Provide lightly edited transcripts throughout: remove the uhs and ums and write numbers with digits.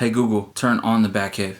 Hey Google, turn on the Batcave.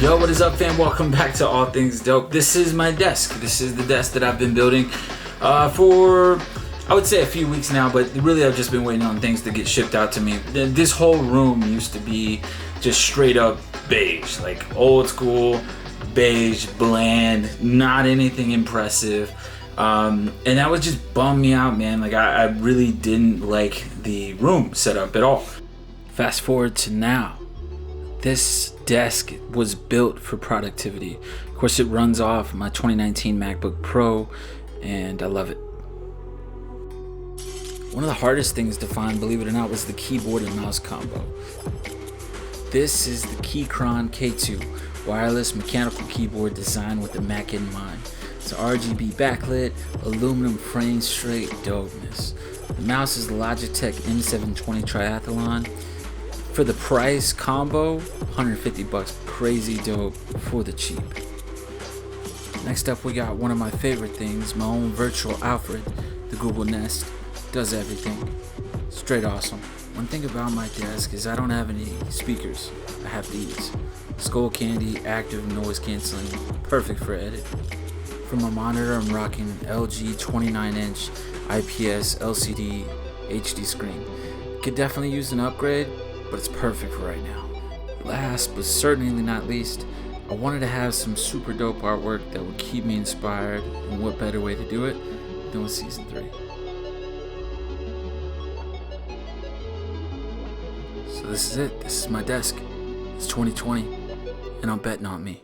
Yo, what is up, fam? Welcome back to All Things Dope. This is my desk. This is the desk that I've been building for, I would say, a few weeks now, but really I've just been waiting on things to get shipped out to me. This whole room used to be just straight up beige, like old school, beige, bland, not anything impressive. And that would just bum me out, man. Like I really didn't like the room setup at all. Fast forward to now. This desk was built for productivity. Of course, it runs off my 2019 MacBook Pro, and I love it. One of the hardest things to find, believe it or not, was the keyboard and mouse combo. This is the Keychron K2, wireless mechanical keyboard designed with the Mac in mind. It's RGB backlit, aluminum frame, straight dopeness. The mouse is the Logitech M720 Triathlon. For the price combo, 150 bucks, crazy dope for the cheap. Next up, we got one of my favorite things, my own virtual Alfred, the Google Nest. Does everything. Straight awesome. One thing about my desk is I don't have any speakers. I have these. Skull Candy, active noise canceling, perfect for edit. For my monitor, I'm rocking an LG 29-inch IPS LCD HD screen. Could definitely use an upgrade, but it's perfect for right now. Last but certainly not least, I wanted to have some super dope artwork that would keep me inspired, and what better way to do it than with Season 3. So this is it. This is my desk. It's 2020, and I'm betting on me.